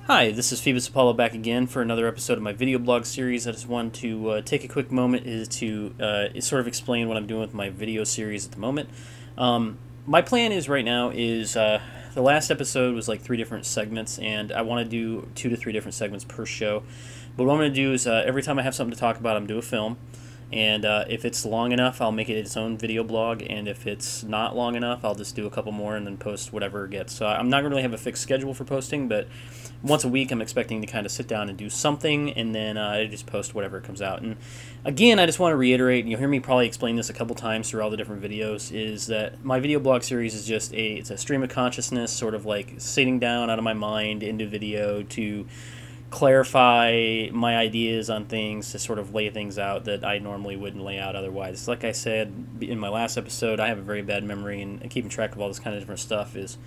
Hi, this is Phoebus Apollo back again for another episode of my video blog series. I just wanted to take a quick moment to sort of explain what I'm doing with my video series at the moment. My plan is right now is the last episode was like 3 different segments, and I want to do 2 to 3 different segments per show. But what I'm going to do is every time I have something to talk about, I'm going to do a film. And if it's long enough, I'll make it its own video blog. And if it's not long enough, I'll just do a couple more and then post whatever it gets. So I'm not going to really have a fixed schedule for posting, but once a week I'm expecting to kind of sit down and do something, and then I just post whatever comes out. And again, I just want to reiterate, and you'll hear me probably explain this a couple times through all the different videos, is that my video blog series is just it's a stream of consciousness, sort of like sitting down out of my mind into video to clarify my ideas on things, to sort of lay things out that I normally wouldn't lay out otherwise. Like I said in my last episode, I have a very bad memory, and keeping track of all this kind of different stuff is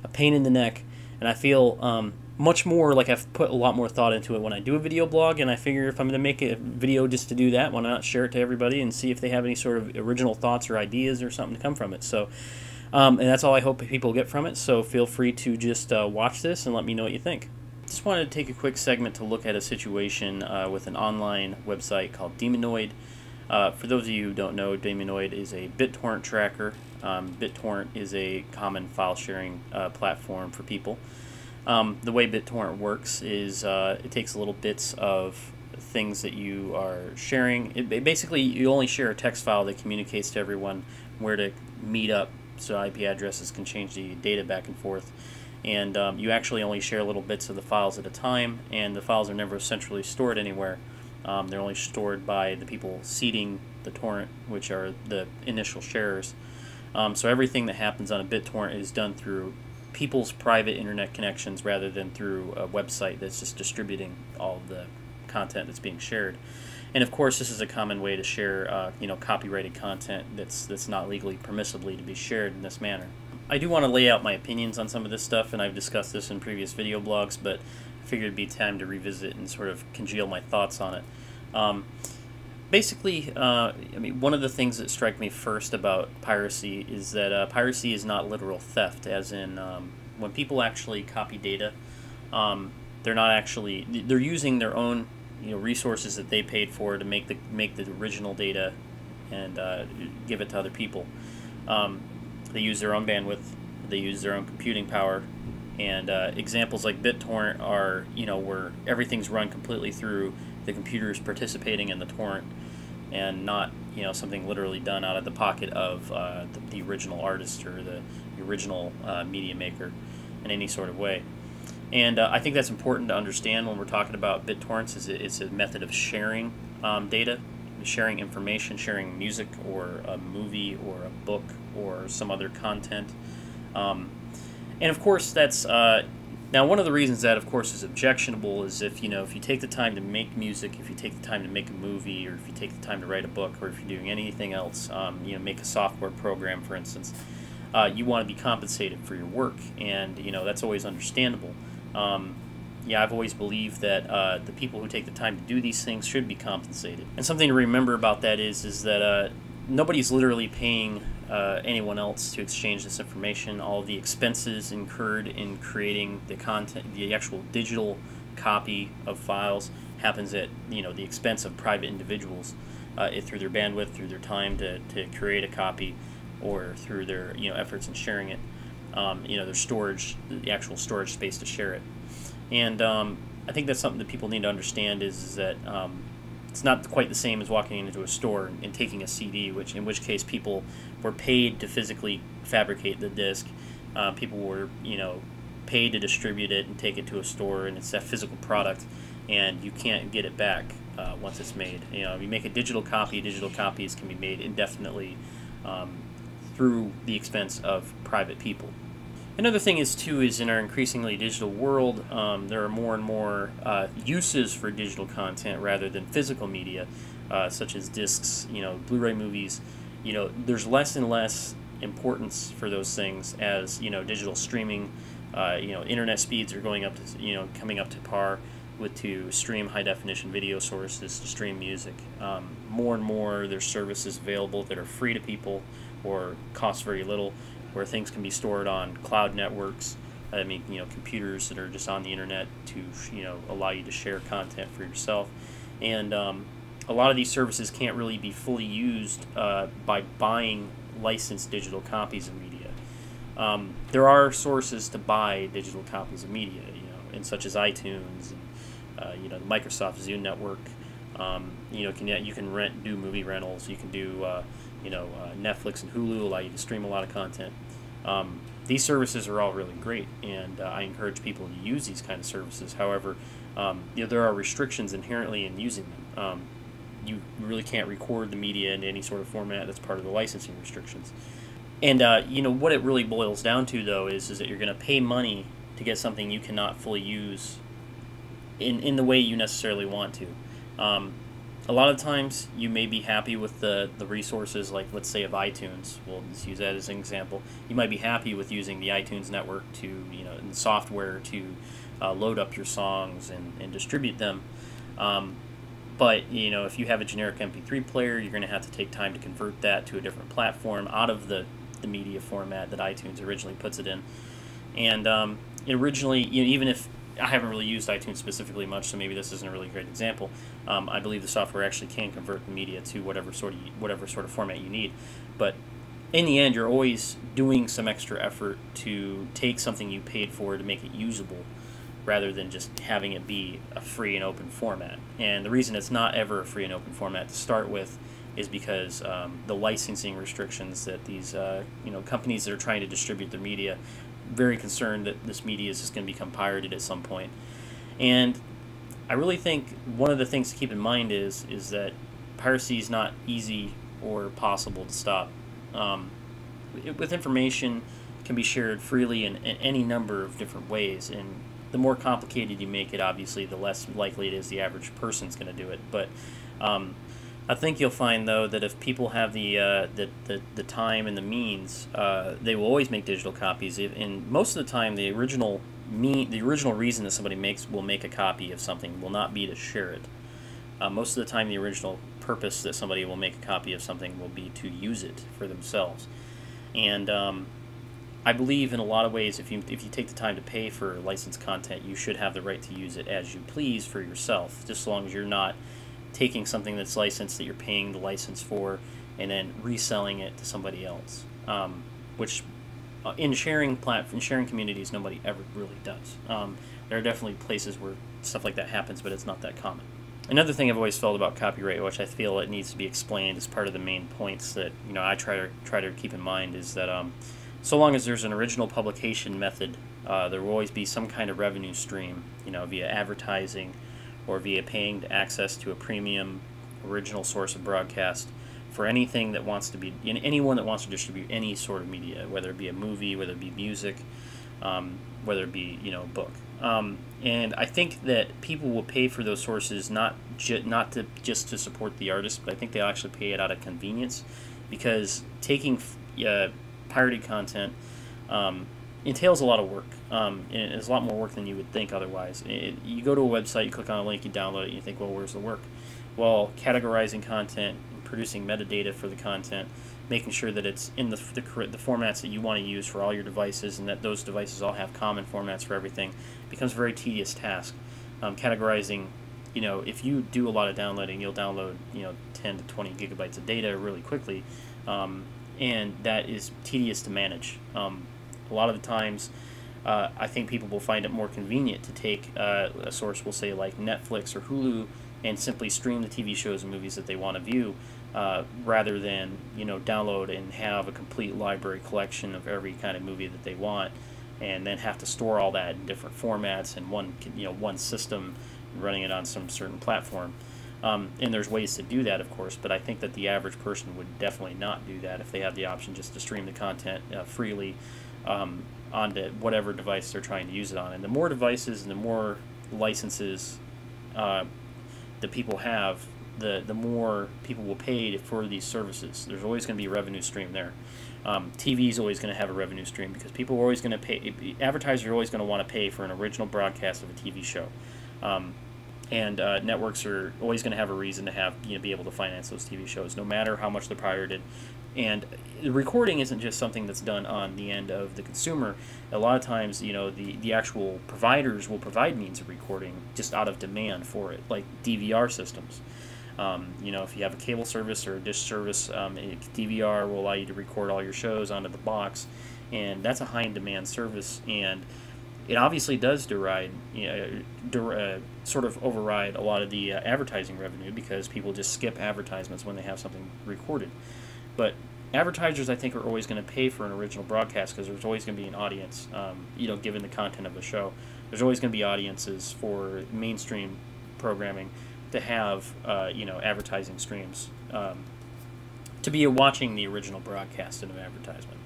a pain in the neck, and I feel much more like I've put a lot more thought into it when I do a video blog, and I figure if I'm going to make a video just to do that, why not share it to everybody and see if they have any sort of original thoughts or ideas or something to come from it. So, and that's all I hope people get from it, so feel free to just watch this and let me know what you think. Just wanted to take a quick segment to look at a situation with an online website called Demonoid. For those of you who don't know, Demonoid is a BitTorrent tracker. BitTorrent is a common file sharing platform for people. The way BitTorrent works is it takes little bits of things that you are sharing. Basically, you only share a text file that communicates to everyone where to meet up, so IP addresses can change the data back and forth. And you actually only share little bits of the files at a time, and the files are never centrally stored anywhere. They're only stored by the people seeding the torrent, which are the initial sharers. So everything that happens on a BitTorrent is done through people's private internet connections rather than through a website that's just distributing all of the content that's being shared. And of course, this is a common way to share, copyrighted content that's not legally permissibly to be shared in this manner. I do want to lay out my opinions on some of this stuff, and I've discussed this in previous video blogs, but I figured it'd be time to revisit and sort of congeal my thoughts on it. Basically, one of the things that strike me first about piracy is that piracy is not literal theft, as in when people actually copy data, they're using their own resources that they paid for to make the original data and give it to other people. They use their own bandwidth, they use their own computing power, and examples like BitTorrent are, where everything's run completely through the computers participating in the torrent, and not, something literally done out of the pocket of the original artist or the original media maker in any sort of way. And I think that's important to understand when we're talking about BitTorrents. It's a method of sharing data, sharing information, sharing music or a movie or a book or some other content. And of course that's now one of the reasons that of course is objectionable is if you take the time to make music, if you take the time to make a movie, or if you take the time to write a book, or if you're doing anything else, make a software program, for instance, you want to be compensated for your work, and that's always understandable. I've always believed that the people who take the time to do these things should be compensated. And something to remember about that is that nobody's literally paying anyone else to exchange this information. All of the expenses incurred in creating the content, the actual digital copy of files, happens at the expense of private individuals, through their bandwidth, through their time to create a copy, or through their efforts in sharing it. Their storage, the actual storage space to share it. And I think that's something that people need to understand is that it's not quite the same as walking into a store and taking a CD, in which case people were paid to physically fabricate the disc. People were paid to distribute it and take it to a store, and it's that physical product, and you can't get it back once it's made. If you make a digital copy, digital copies can be made indefinitely through the expense of private people. Another thing is in our increasingly digital world, there are more and more uses for digital content rather than physical media, such as discs, Blu-ray movies. There's less and less importance for those things as digital streaming. Internet speeds are going up to coming up to par to stream high definition video sources, to stream music. More and more there's services available that are free to people or cost very little, where things can be stored on cloud networks, I mean, computers that are just on the internet to, allow you to share content for yourself. And a lot of these services can't really be fully used by buying licensed digital copies of media. There are sources to buy digital copies of media, and such as iTunes and the Microsoft Zune network. You can do movie rentals. You can do Netflix and Hulu allow you to stream a lot of content. These services are all really great, and I encourage people to use these kind of services. However, there are restrictions inherently in using them. You really can't record the media in any sort of format. That's part of the licensing restrictions. And what it really boils down to, though, is that you're going to pay money to get something you cannot fully use in the way you necessarily want to. A lot of times you may be happy with the resources, like, let's say, of iTunes. We'll just use that as an example. You might be happy with using the iTunes network to, and the software to load up your songs and distribute them. But, if you have a generic MP3 player, you're going to have to take time to convert that to a different platform out of the media format that iTunes originally puts it in. And originally, even if I haven't really used iTunes specifically much, so maybe this isn't a really great example, I believe the software actually can convert the media to whatever sort of format you need. But in the end, you're always doing some extra effort to take something you paid for to make it usable, rather than just having it be a free and open format. And the reason it's not ever a free and open format to start with is because the licensing restrictions that these companies that are trying to distribute their media, very concerned that this media is just going to become pirated at some point. And I really think one of the things to keep in mind is that piracy is not easy or possible to stop. With information can be shared freely in any number of different ways, and the more complicated you make it, obviously, the less likely it is the average person's going to do it. But I think you'll find, though, that if people have the time and the means, they will always make digital copies. And most of the time, the original reason that somebody will make a copy of something will not be to share it. Most of the time, the original purpose that somebody will make a copy of something will be to use it for themselves. And I believe in a lot of ways, if you take the time to pay for licensed content, you should have the right to use it as you please for yourself, just as long as you're not taking something that's licensed that you're paying the license for and then reselling it to somebody else, which in sharing communities nobody ever really does. There are definitely places where stuff like that happens, but it's not that common. Another thing I've always felt about copyright, which I feel it needs to be explained as part of the main points that I try to keep in mind, is that so long as there's an original publication method, there will always be some kind of revenue stream, via advertising or via paying access to a premium original source of broadcast for anything that wants to be, anyone that wants to distribute any sort of media, whether it be a movie, whether it be music, whether it be book. And I think that people will pay for those sources not just to support the artist, but I think they'll actually pay it out of convenience, because taking pirated content entails a lot of work. And it's a lot more work than you would think otherwise. You go to a website, you click on a link, you download it, and you think, well, where's the work? Well, categorizing content, producing metadata for the content, making sure that it's in the formats that you want to use for all your devices, and that those devices all have common formats for everything, becomes a very tedious task. Categorizing, if you do a lot of downloading, you'll download 10 to 20 gigabytes of data really quickly, and that is tedious to manage. A lot of the times, I think people will find it more convenient to take a source, we'll say like Netflix or Hulu, and simply stream the TV shows and movies that they want to view, rather than download and have a complete library collection of every kind of movie that they want, and then have to store all that in different formats in one system, running it on some certain platform. And there's ways to do that, of course, but I think that the average person would definitely not do that if they have the option just to stream the content freely onto whatever device they're trying to use it on. And the more devices and the more licenses that people have, the more people will pay for these services. There's always going to be a revenue stream there. TV is always going to have a revenue stream, because people are always going to pay. Advertisers are always going to want to pay for an original broadcast of a TV show, and networks are always going to have a reason to be able to finance those TV shows, no matter how much they're pirated. And the recording isn't just something that's done on the end of the consumer. A lot of times, you know, the actual providers will provide means of recording just out of demand for it, like DVR systems. You know, if you have a cable service or a dish service, DVR will allow you to record all your shows onto the box, and that's a high-in-demand service, and it obviously does sort of override a lot of the advertising revenue, because people just skip advertisements when they have something recorded. But advertisers, I think, are always going to pay for an original broadcast, because there's always going to be an audience, you know, given the content of the show. There's always going to be audiences for mainstream programming to have, you know, advertising streams, to be watching the original broadcast in an advertisement.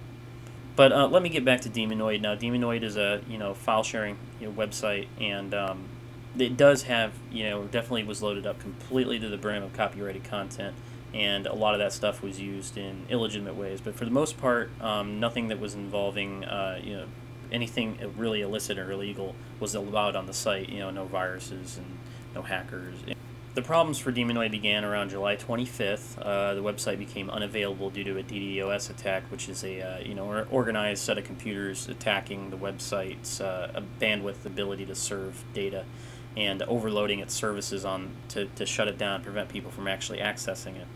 But let me get back to Demonoid. Now, Demonoid is a, you know, file sharing, you know, website, and it does have, you know, definitely was loaded up completely to the brim of copyrighted content, and a lot of that stuff was used in illegitimate ways. But for the most part, nothing that was involving, you know, anything really illicit or illegal was allowed on the site. You know, no viruses and no hackers. The problems for Demonoid began around July 25th. The website became unavailable due to a DDoS attack, which is a you know, organized set of computers attacking the website's bandwidth ability to serve data, and overloading its services to shut it down and prevent people from actually accessing it.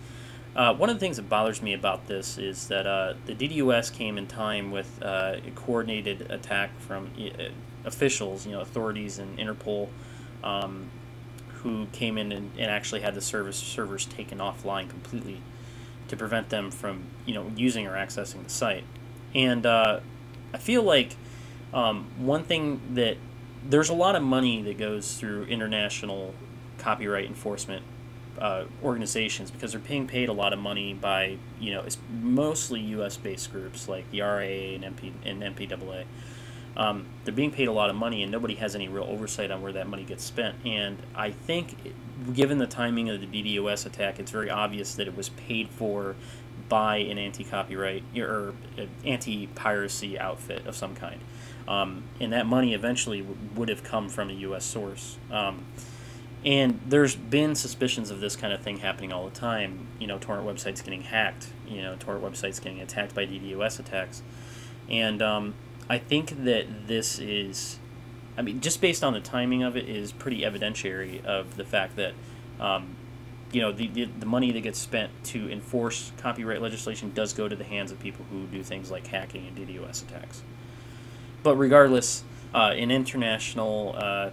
One of the things that bothers me about this is that the DDoS came in time with a coordinated attack from officials, you know, authorities and Interpol, who came in and actually had the servers taken offline completely to prevent them from, you know, using or accessing the site. And I feel like one thing that there's a lot of money that goes through international copyright enforcement organizations, because they're being paid a lot of money by, you know, it's mostly U.S.-based groups like the RAA and MPAA. They're being paid a lot of money, and nobody has any real oversight on where that money gets spent. And I think, given the timing of the DDoS attack, it's very obvious that it was paid for by an anti-copyright or anti-piracy outfit of some kind. And that money eventually would have come from a U.S. source. And there's been suspicions of this kind of thing happening all the time. You know, torrent websites getting hacked. You know, torrent websites getting attacked by DDoS attacks. And I think that this is, I mean, just based on the timing of it, is pretty evidentiary of the fact that, you know, the money that gets spent to enforce copyright legislation does go to the hands of people who do things like hacking and DDoS attacks. But regardless, an international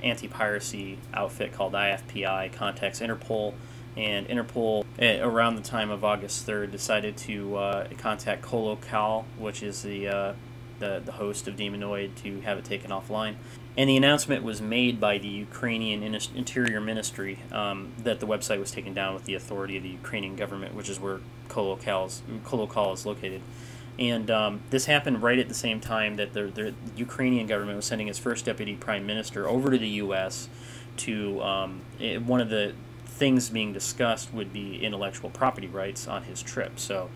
anti-piracy outfit called IFPI contacts Interpol, and Interpol, around the time of August 3rd, decided to contact Colocal, which is the host of Demonoid, to have it taken offline. And the announcement was made by the Ukrainian Interior Ministry that the website was taken down with the authority of the Ukrainian government, which is where Colocal is located. And this happened right at the same time that the Ukrainian government was sending its first deputy prime minister over to the U.S. to, one of the things being discussed would be intellectual property rights on his trip. So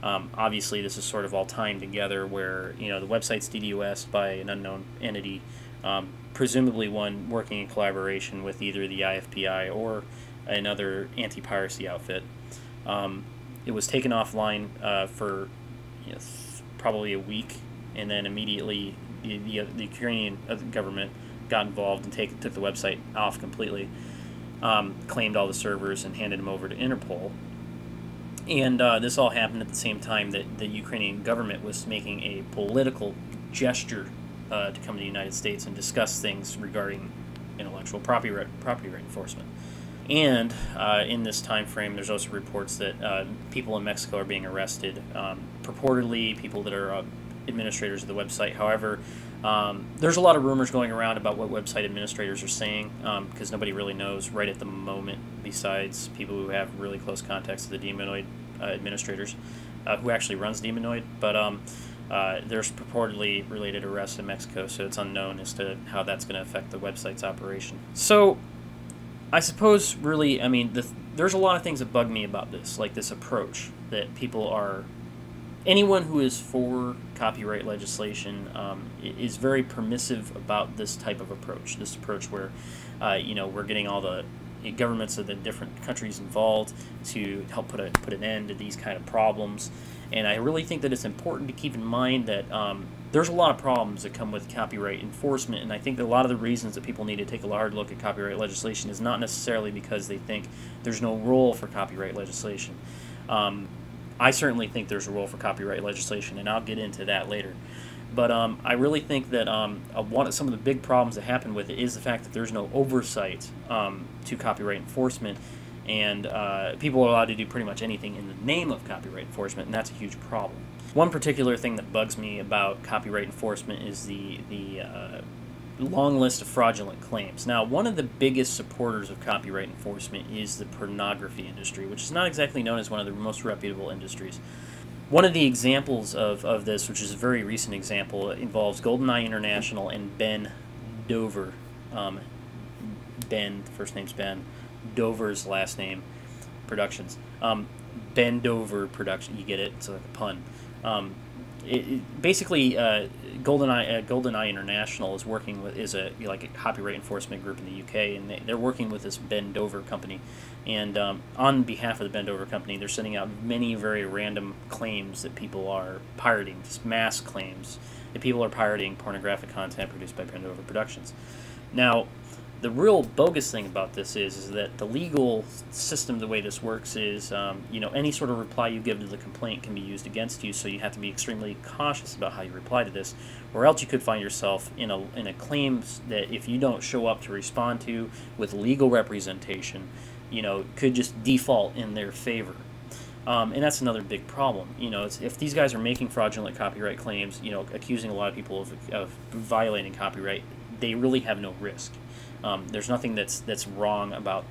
obviously this is sort of all timed together, where, you know, the website's DDoS by an unknown entity, presumably one working in collaboration with either the IFPI or another anti-piracy outfit. It was taken offline for, you know, probably a week, and then immediately the Ukrainian government got involved and took the website off completely, claimed all the servers, and handed them over to Interpol. And this all happened at the same time that the Ukrainian government was making a political gesture to come to the United States and discuss things regarding intellectual property right enforcement. And in this time frame, there's also reports that people in Mexico are being arrested, purportedly people that are administrators of the website. However, there's a lot of rumors going around about what website administrators are saying, because nobody really knows right at the moment, besides people who have really close contacts to the Demonoid administrators, who actually runs Demonoid. But there's purportedly related arrests in Mexico, so it's unknown as to how that's going to affect the website's operation. So I suppose, really, I mean, there's a lot of things that bug me about this, like this approach that people are... Anyone who is for copyright legislation is very permissive about this type of approach. This approach where, you know, we're getting all the governments of the different countries involved to help put an end to these kind of problems. And I really think that it's important to keep in mind that there's a lot of problems that come with copyright enforcement, and I think that a lot of the reasons that people need to take a hard look at copyright legislation is not necessarily because they think there's no role for copyright legislation. I certainly think there's a role for copyright legislation, and I'll get into that later. But I really think that some of the big problems that happen with it is the fact that there's no oversight to copyright enforcement, and people are allowed to do pretty much anything in the name of copyright enforcement, and that's a huge problem. One particular thing that bugs me about copyright enforcement is the long list of fraudulent claims. Now, one of the biggest supporters of copyright enforcement is the pornography industry, which is not exactly known as one of the most reputable industries. One of the examples of this, which is a very recent example, involves GoldenEye International and Ben Dover. Ben, the first name's Ben, Dover's last name, Productions. Ben Dover Production, you get it, it's like a pun. Basically, GoldenEye International is working with a copyright enforcement group in the UK, and they're working with this Ben Dover company, and on behalf of the Ben Dover company, they're sending out many very random claims that people are pirating, just mass claims that people are pirating pornographic content produced by Ben Dover Productions. Now, the real bogus thing about this is that the legal system, the way this works is, any sort of reply you give to the complaint can be used against you, so you have to be extremely cautious about how you reply to this, or else you could find yourself in a claim that if you don't show up to respond to with legal representation, could just default in their favor. And that's another big problem. If these guys are making fraudulent copyright claims, accusing a lot of people of violating copyright, they really have no risk. There's nothing that's wrong about,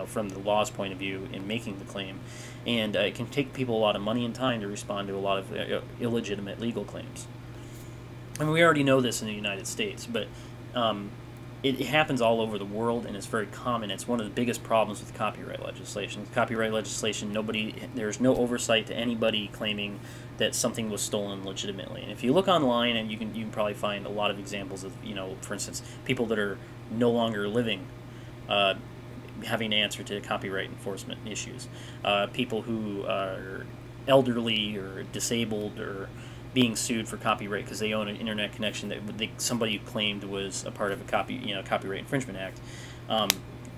from the law's point of view in making the claim, and it can take people a lot of money and time to respond to a lot of illegitimate legal claims. I mean, we already know this in the United States, but it happens all over the world, and it's very common. It's one of the biggest problems with copyright legislation. Copyright legislation, there's no oversight to anybody claiming that something was stolen legitimately. And if you look online, and you can probably find a lot of examples of, for instance, people that are no longer living having to answer to copyright enforcement issues, people who are elderly or disabled or being sued for copyright because they own an internet connection that somebody claimed was a part of a Copyright Infringement Act,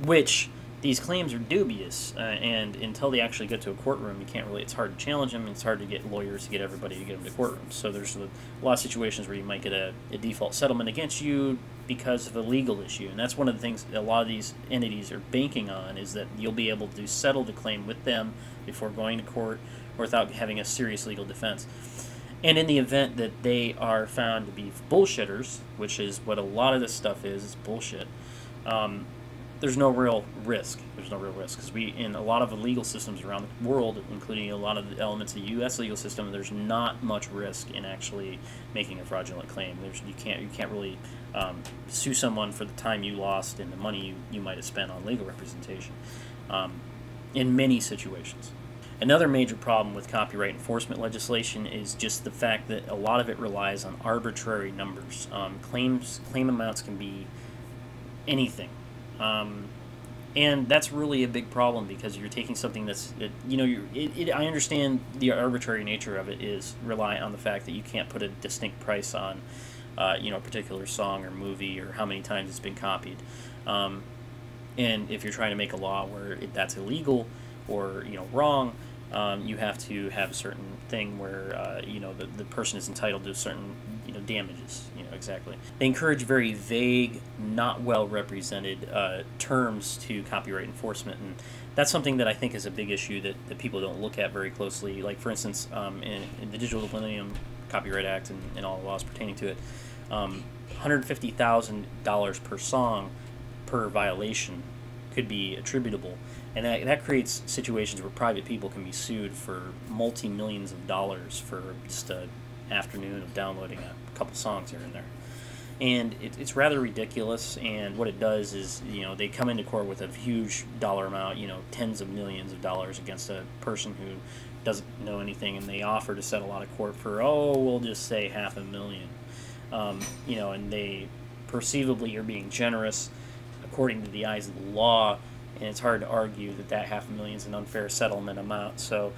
which these claims are dubious, and until they actually get to a courtroom, it's hard to challenge them, and it's hard to get lawyers to get everybody to get them to courtrooms. So there's a lot of situations where you might get a default settlement against you because of a legal issue, and that's one of the things a lot of these entities are banking on, is that you'll be able to settle the claim with them before going to court or without having a serious legal defense. And in the event that they are found to be bullshitters, which is what a lot of this stuff is, it's bullshit, there's no real risk. There's no real risk, because in a lot of the legal systems around the world, including a lot of the elements of the U.S. legal system, there's not much risk in actually making a fraudulent claim. You can't really sue someone for the time you lost and the money you might have spent on legal representation in many situations. Another major problem with copyright enforcement legislation is just the fact that a lot of it relies on arbitrary numbers. Claim amounts can be anything. And that's really a big problem, because you're taking something I understand the arbitrary nature of it is rely on the fact that you can't put a distinct price on, a particular song or movie or how many times it's been copied. And if you're trying to make a law where that's illegal or, wrong, you have to have a certain thing where, the person is entitled to certain, damages, exactly. They encourage very vague, not well represented terms to copyright enforcement, and that's something that I think is a big issue that people don't look at very closely. Like, for instance, in the Digital Millennium Copyright Act and all the laws pertaining to it, $150,000 per song per violation could be attributable. And that creates situations where private people can be sued for multi-millions of dollars for just an afternoon of downloading a couple songs here and there. And it's rather ridiculous, and what it does is, they come into court with a huge dollar amount, tens of millions of dollars against a person who doesn't know anything, and they offer to settle out of court for, we'll just say $500,000. And they perceivably are being generous according to the eyes of the law, and it's hard to argue that that $500,000 is an unfair settlement amount. So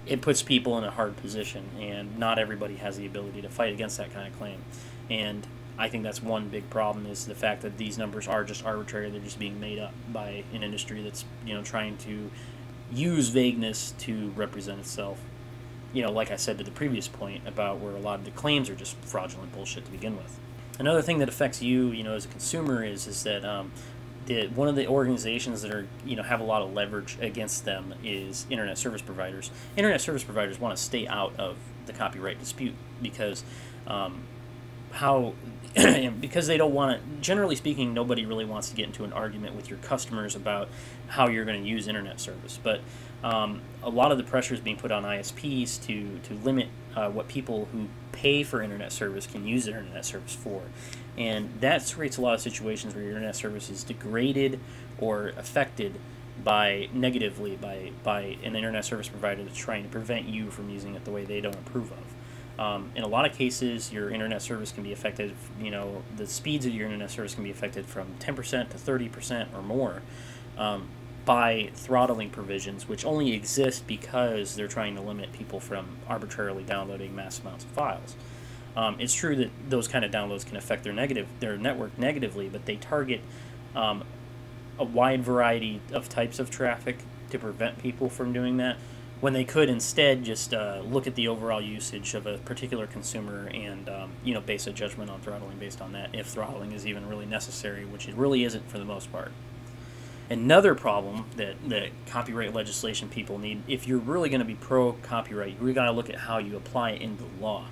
it puts people in a hard position, and not everybody has the ability to fight against that kind of claim. And I think that's one big problem, is the fact that these numbers are just arbitrary. They're just being made up by an industry that's, trying to use vagueness to represent itself. Like I said to the previous point about where a lot of the claims are just fraudulent bullshit to begin with. Another thing that affects you, as a consumer is that one of the organizations that are have a lot of leverage against them is internet service providers. Internet service providers want to stay out of the copyright dispute because because they don't want to. Generally speaking, nobody really wants to get into an argument with your customers about how you're going to use internet service. But a lot of the pressure is being put on ISPs to limit what people who pay for internet service can use their internet service for. And that creates a lot of situations where your internet service is degraded or affected negatively by an internet service provider that's trying to prevent you from using it the way they don't approve of. In a lot of cases, your internet service can be affected, the speeds of your internet service can be affected from 10% to 30% or more by throttling provisions, which only exist because they're trying to limit people from arbitrarily downloading mass amounts of files. It's true that those kind of downloads can affect their network negatively, but they target a wide variety of types of traffic to prevent people from doing that, when they could instead just look at the overall usage of a particular consumer and base a judgment on throttling based on that, if throttling is even really necessary, which it really isn't for the most part. Another problem that copyright legislation people need, if you're really going to be pro-copyright, you've got to look at how you apply it into law.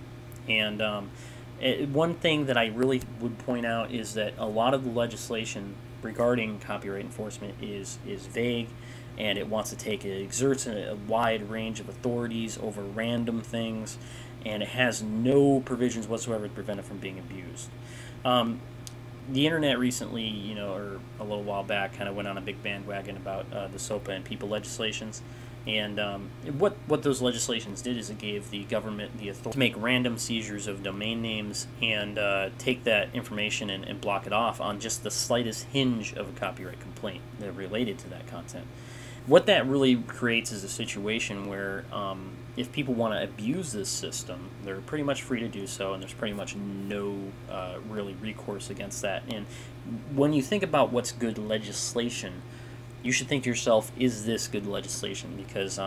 And one thing that I really would point out is that a lot of the legislation regarding copyright enforcement is vague, and it exerts a wide range of authorities over random things, and it has no provisions whatsoever to prevent it from being abused. The internet recently, or a little while back, kind of went on a big bandwagon about the SOPA and people legislations. And what those legislations did is it gave the government the authority to make random seizures of domain names and take that information and block it off on just the slightest hinge of a copyright complaint that related to that content. What that really creates is a situation where if people want to abuse this system, they're pretty much free to do so, and there's pretty much no really recourse against that. And when you think about what's good legislation, you should think to yourself, is this good legislation? Because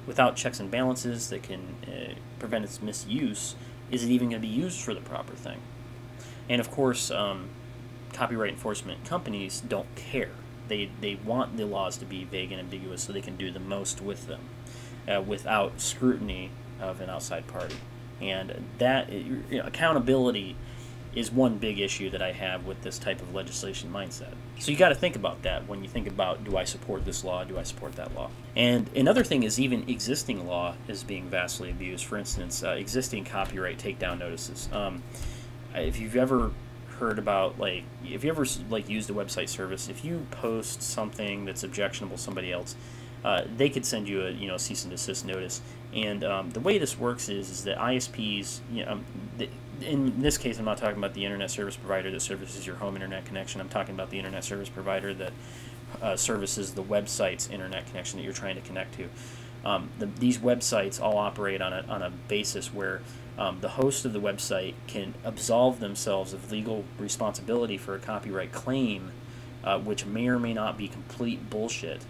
without checks and balances that can prevent its misuse, is it even going to be used for the proper thing? And of course, copyright enforcement companies don't care. They want the laws to be vague and ambiguous so they can do the most with them without scrutiny of an outside party. And that accountability is one big issue that I have with this type of legislation mindset. So you got to think about that when you think about, do I support this law, do I support that law? And another thing is even existing law is being vastly abused. For instance, existing copyright takedown notices. If you've ever heard about, if you ever used a website service, if you post something that's objectionable to somebody else, they could send you a cease and desist notice. And the way this works is that ISPs, in this case, I'm not talking about the internet service provider that services your home internet connection. I'm talking about the internet service provider that services the website's internet connection that you're trying to connect to. These websites all operate on a basis where the host of the website can absolve themselves of legal responsibility for a copyright claim, which may or may not be complete bullshit,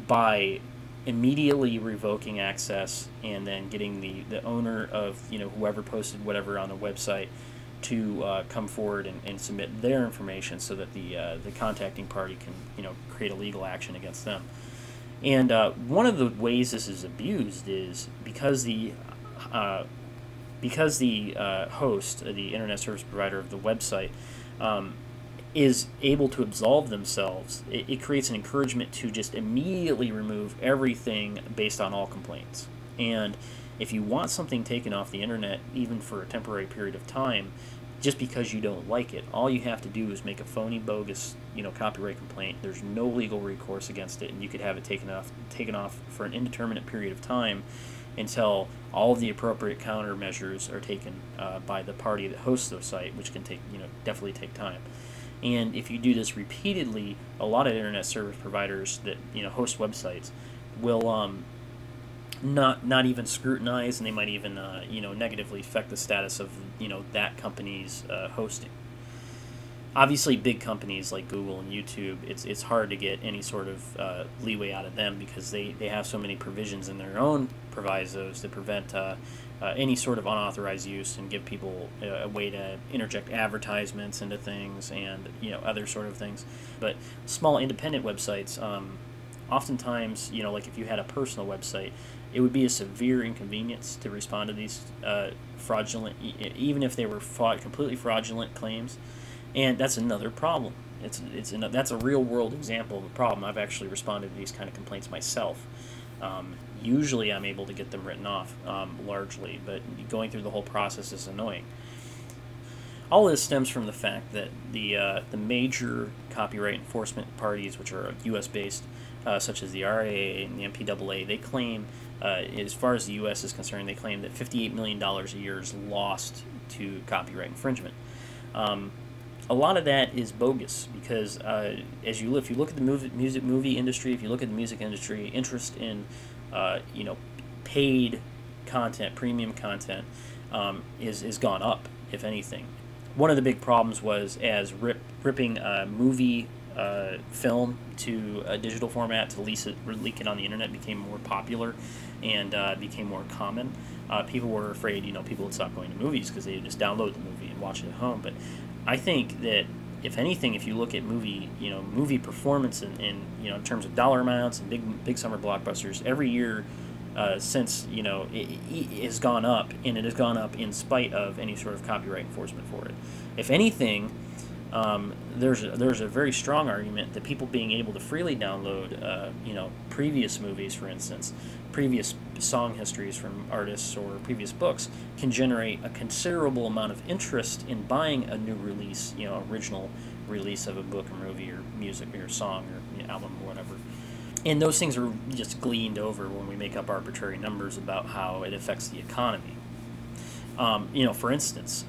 by immediately revoking access and then getting the owner of whoever posted whatever on the website to come forward and submit their information so that the contacting party can create a legal action against them. And one of the ways this is abused is because the host, the internet service provider of the website, is able to absolve themselves, it creates an encouragement to just immediately remove everything based on all complaints. And if you want something taken off the internet, even for a temporary period of time, just because you don't like it, all you have to do is make a phony, bogus, copyright complaint. There's no legal recourse against it, and you could have it taken off for an indeterminate period of time until all of the appropriate countermeasures are taken by the party that hosts the site, which can definitely take time. And if you do this repeatedly, a lot of internet service providers that host websites will not even scrutinize, and they might even negatively affect the status of that company's hosting. Obviously, big companies like Google and YouTube, it's hard to get any sort of leeway out of them because they have so many provisions in their own provisos that prevent any sort of unauthorized use and give people a way to interject advertisements into things and other sort of things. But small independent websites, oftentimes, like if you had a personal website, it would be a severe inconvenience to respond to these fraudulent, even if they were completely fraudulent claims. And that's another problem. That's a real world example of a problem. I've actually responded to these kind of complaints myself. Usually I'm able to get them written off, largely, but going through the whole process is annoying. All this stems from the fact that the major copyright enforcement parties, which are U.S. based, such as the RIAA and the MPAA, they claim, as far as the U.S. is concerned, they claim that $58 million a year is lost to copyright infringement. A lot of that is bogus because if you look at the movie industry, if you look at the music industry, interest in paid content, premium content, is gone up, if anything. One of the big problems was as ripping movie film to a digital format to leak it on the internet became more popular and became more common. People were afraid people would stop going to movies because they would just download the movie and watch it at home. But I think that if anything, if you look at movie performance in terms of dollar amounts and big summer blockbusters, every year since it has gone up, and it has gone up in spite of any sort of copyright enforcement for it. If anything, there's a very strong argument that people being able to freely download previous movies, for instance, previous song histories from artists or previous books, can generate a considerable amount of interest in buying a new release, original release of a book or movie or music or song or album or whatever. And those things are just gleaned over when we make up arbitrary numbers about how it affects the economy. For instance,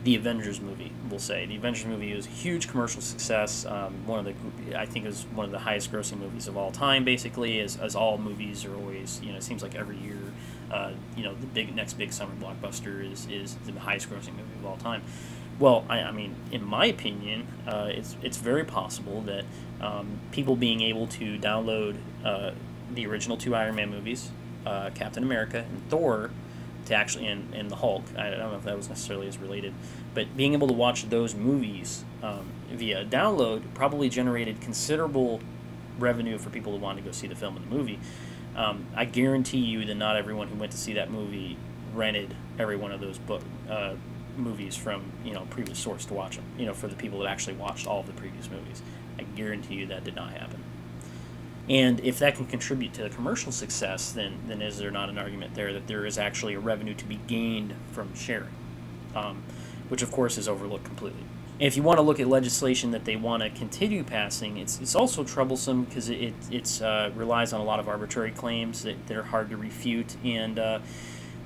the Avengers movie, we'll say. The Avengers movie was a huge commercial success. I think it was one of the highest grossing movies of all time, basically, as all movies are always, it seems like every year, the next big summer blockbuster is the highest grossing movie of all time. Well, I mean, in my opinion, it's very possible that people being able to download the original 2 Iron Man movies, Captain America and Thor, to actually and the Hulk. I don't know if that was necessarily as related, but being able to watch those movies via download probably generated considerable revenue for people who wanted to go see the film and the movie. I guarantee you that not everyone who went to see that movie rented every one of those movies from previous source to watch them. For the people that actually watched all of the previous movies, I guarantee you that did not happen. And if that can contribute to the commercial success, then is there not an argument there that there is actually a revenue to be gained from sharing, which of course is overlooked completely. And if you want to look at legislation that they want to continue passing, it's also troublesome because it relies on a lot of arbitrary claims that are hard to refute. And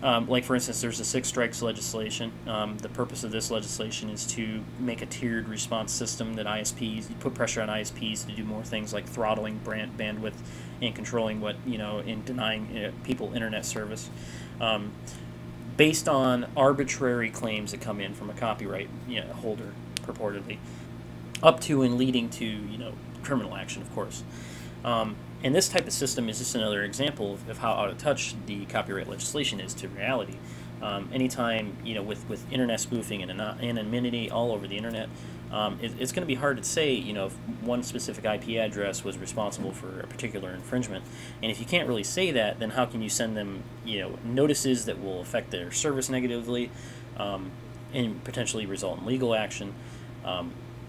like, for instance, there's the 6 strikes legislation. The purpose of this legislation is to make a tiered response system that put pressure on ISPs to do more things like throttling bandwidth and controlling and denying people internet service based on arbitrary claims that come in from a copyright holder, purportedly, up to and leading to criminal action, of course. And this type of system is just another example of how out of touch the copyright legislation is to reality. Anytime, with internet spoofing and anonymity all over the internet, it's going to be hard to say, if one specific IP address was responsible for a particular infringement. And if you can't really say that, then how can you send them, notices that will affect their service negatively and potentially result in legal action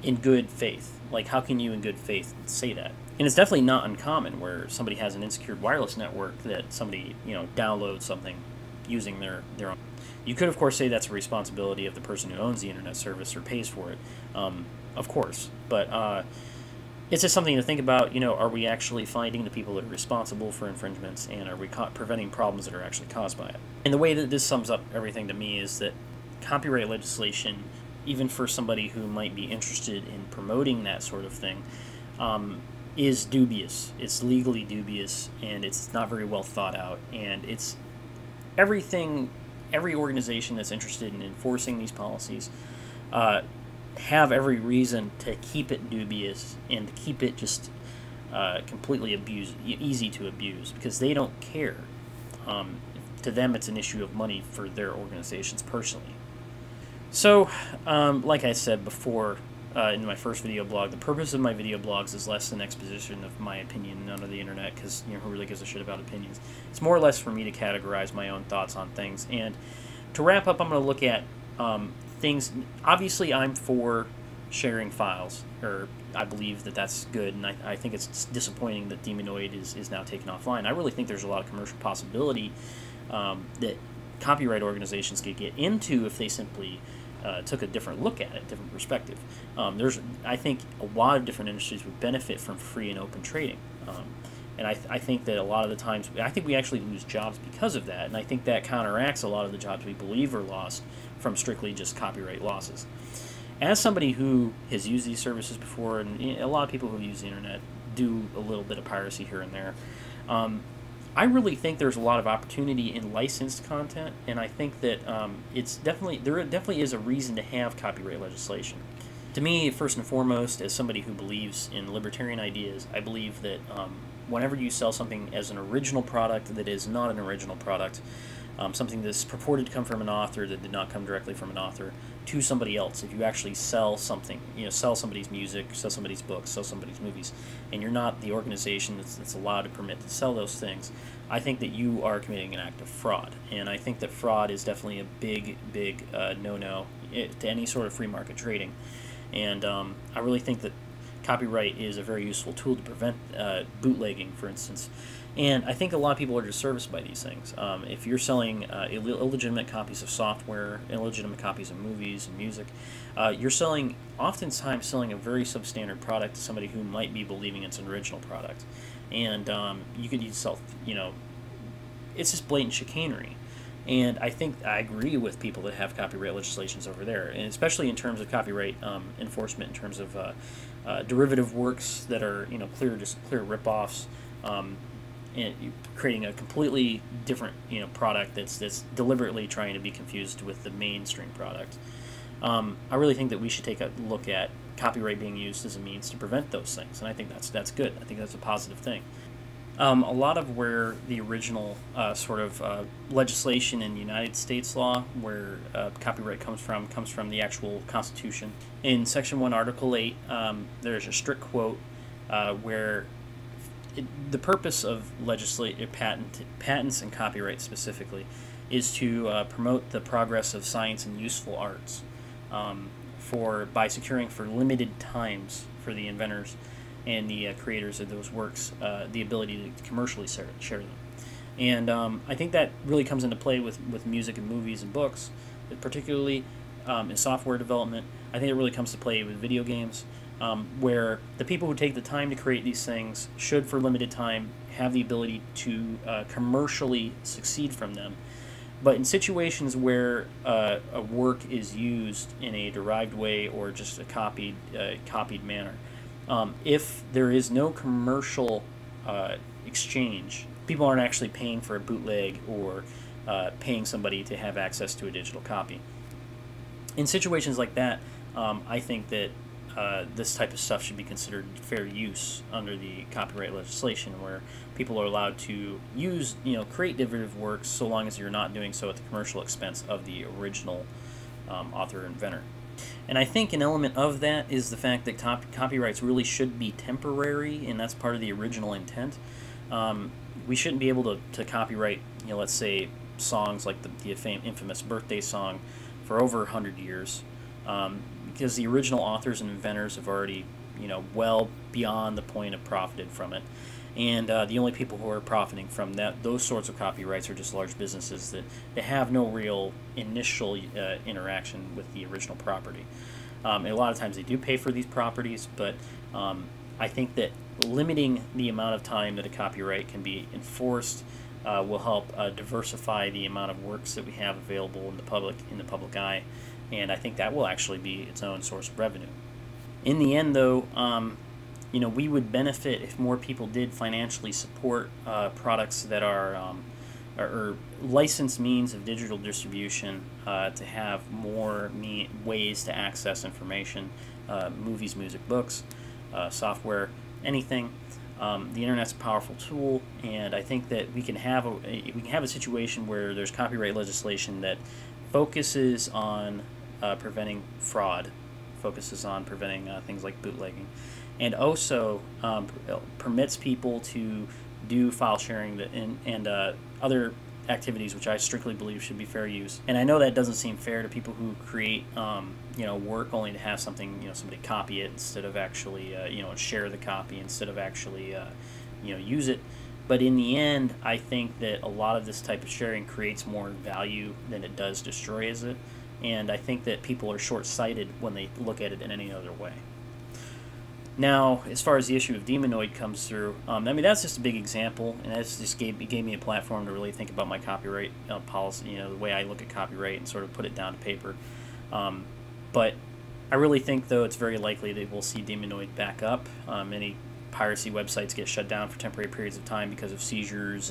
in good faith? Like, how can you in good faith say that? And it's definitely not uncommon where somebody has an insecure wireless network that somebody, downloads something using their own. You could, of course, say that's a responsibility of the person who owns the internet service or pays for it, of course. But it's just something to think about. Are we actually finding the people that are responsible for infringements, and are we preventing problems that are actually caused by it? And the way that this sums up everything to me is that copyright legislation even for somebody who might be interested in promoting that sort of thing, is dubious. It's legally dubious, and it's not very well thought out, and it's every organization that's interested in enforcing these policies have every reason to keep it dubious and to keep it just completely easy to abuse, because they don't care. To them, it's an issue of money for their organizations personally. So, like I said before in my first video blog, the purpose of my video blogs is less than exposition of my opinion on the internet, because who really gives a shit about opinions? It's more or less for me to categorize my own thoughts on things. And to wrap up, I'm going to look at things. Obviously, I'm for sharing files, or I believe that that's good, and I think it's disappointing that Demonoid is now taken offline. I really think there's a lot of commercial possibility that copyright organizations could get into if they simply took a different look at it, different perspective. I think a lot of different industries would benefit from free and open trading. And I think that a lot of the times, I think we actually lose jobs because of that, and I think that counteracts a lot of the jobs we believe are lost from strictly just copyright losses. As somebody who has used these services before, and a lot of people who use the internet do a little bit of piracy here and there, I really think there's a lot of opportunity in licensed content, and I think that there definitely is a reason to have copyright legislation. To me, first and foremost, as somebody who believes in libertarian ideas, I believe that whenever you sell something as an original product that is not an original product, something that's purported to come from an author that did not come directly from an author, to somebody else, if you actually sell something, sell somebody's music, sell somebody's books, sell somebody's movies, and you're not the organization that's allowed to permit to sell those things, I think that you are committing an act of fraud. And I think that fraud is definitely a big no-no to any sort of free market trading. And I really think that copyright is a very useful tool to prevent bootlegging, for instance. And I think a lot of people are disserviced by these things. If you're selling illegitimate copies of software, illegitimate copies of movies and music, you're oftentimes selling a very substandard product to somebody who might be believing it's an original product. And you could use it's just blatant chicanery. And I think I agree with people that have copyright legislations over there, and especially in terms of copyright enforcement, in terms of derivative works that are clear ripoffs, and creating a completely different product that's deliberately trying to be confused with the mainstream product. I really think that we should take a look at copyright being used as a means to prevent those things, and I think that's good. I think that's a positive thing. A lot of where the original legislation in United States law, where copyright comes from the actual Constitution. In Section 1, Article 8, there's a strict quote where the purpose of patents and copyright specifically is to promote the progress of science and useful arts by securing for limited times for the inventors and the creators of those works the ability to commercially share them. And I think that really comes into play with music and movies and books, particularly in software development. I think it really comes to play with video games, where the people who take the time to create these things should, for limited time, have the ability to commercially succeed from them. But in situations where a work is used in a derived way or just a copied manner, if there is no commercial exchange, people aren't actually paying for a bootleg or paying somebody to have access to a digital copy. In situations like that, I think that this type of stuff should be considered fair use under the copyright legislation, where people are allowed to create derivative works so long as you're not doing so at the commercial expense of the original author or inventor. And I think an element of that is the fact that copyrights really should be temporary, and that's part of the original intent. We shouldn't be able to copyright, let's say, songs like the infamous birthday song for over 100 years, because the original authors and inventors have already, well beyond the point of profited from it. And the only people who are profiting from those sorts of copyrights are just large businesses that have no real initial interaction with the original property. And a lot of times they do pay for these properties, but I think that limiting the amount of time that a copyright can be enforced will help diversify the amount of works that we have available in the public eye. and I think that will actually be its own source of revenue. In the end, though, we would benefit if more people did financially support products that are or licensed means of digital distribution to have more ways to access information, movies, music, books, software, anything. The internet's a powerful tool, and I think that we can have a situation where there's copyright legislation that focuses on preventing fraud, focuses on preventing things like bootlegging, and also permits people to do file sharing and other activities which I strictly believe should be fair use. And I know that doesn't seem fair to people who create work only to have something, somebody copy it instead of actually share the copy instead of actually use it. But in the end, I think that a lot of this type of sharing creates more value than it does destroys it. And I think that people are short-sighted when they look at it in any other way. Now, as far as the issue of Demonoid comes through, that's just a big example, and that just gave me a platform to really think about my copyright policy, the way I look at copyright and sort of put it down to paper. But I really think, though, it's very likely that we'll see Demonoid back up. Many piracy websites get shut down for temporary periods of time because of seizures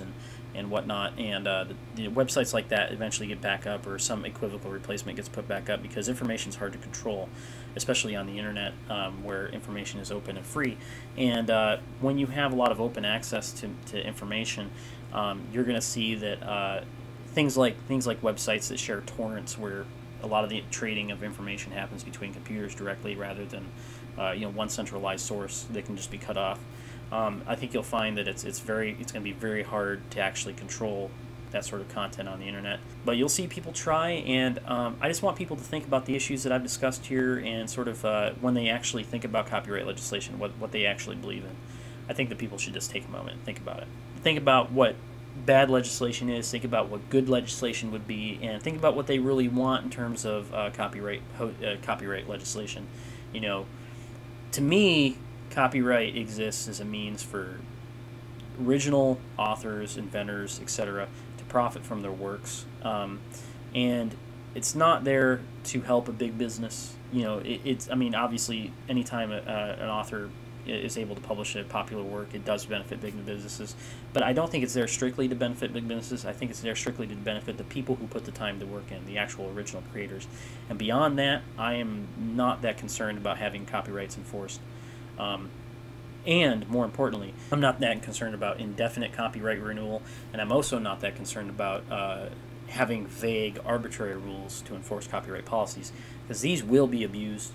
and whatnot, and the websites like that eventually get back up, or some equivocal replacement gets put back up, because information is hard to control, especially on the internet, where information is open and free. And when you have a lot of open access to information, you're going to see that things like websites that share torrents, where a lot of the trading of information happens between computers directly rather than one centralized source that can just be cut off. I think you'll find that it's going to be very hard to actually control that sort of content on the internet. But you'll see people try, and I just want people to think about the issues that I've discussed here, and sort of when they actually think about copyright legislation, what they actually believe in. I think that people should just take a moment and think about it. Think about what bad legislation is, think about what good legislation would be, and think about what they really want in terms of copyright legislation. To me, copyright exists as a means for original authors, inventors, etc. to profit from their works, and it's not there to help a big business. Obviously, anytime an author is able to publish a popular work, it does benefit big businesses, but I don't think it's there strictly to benefit big businesses. I think it's there strictly to benefit the people who put the time to work in, the actual original creators. And beyond that, I am not that concerned about having copyrights enforced. And more importantly, I'm not that concerned about indefinite copyright renewal, and I'm also not that concerned about having vague, arbitrary rules to enforce copyright policies, because these will be abused,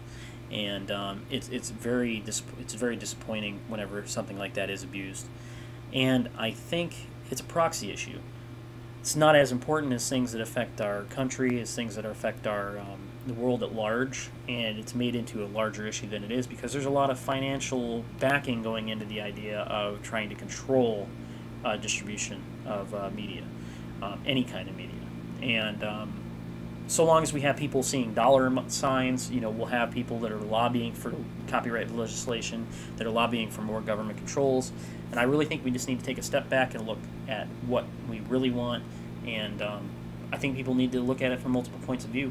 and it's very disappointing whenever something like that is abused. And I think it's a proxy issue. It's not as important as things that affect our country, as things that affect our the world at large, and it's made into a larger issue than it is because there's a lot of financial backing going into the idea of trying to control distribution of media, any kind of media. And so long as we have people seeing dollar signs, we'll have people that are lobbying for copyright legislation, that are lobbying for more government controls. And I really think we just need to take a step back and look at what we really want. And I think people need to look at it from multiple points of view.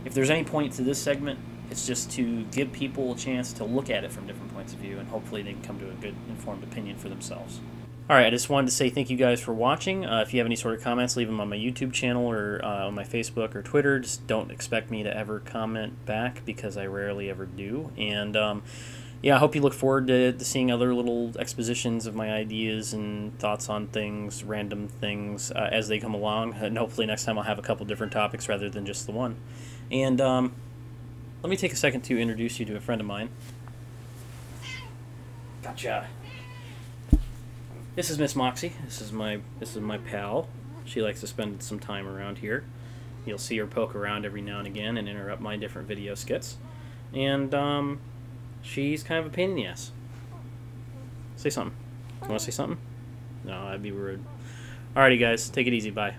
If there's any point to this segment, it's just to give people a chance to look at it from different points of view, and hopefully they can come to a good informed opinion for themselves. Alright, I just wanted to say thank you guys for watching. If you have any sort of comments, leave them on my YouTube channel or on my Facebook or Twitter. Just don't expect me to ever comment back, because I rarely ever do. And I hope you look forward to seeing other little expositions of my ideas and thoughts on things, random things, as they come along. And hopefully next time I'll have a couple different topics rather than just the one. And let me take a second to introduce you to a friend of mine. Gotcha. This is Miss Moxie. This is my pal. She likes to spend some time around here. You'll see her poke around every now and again and interrupt my different video skits. And she's kind of a pain in the ass. Say something. You want to say something? No, that'd be rude. Alrighty, guys. Take it easy. Bye.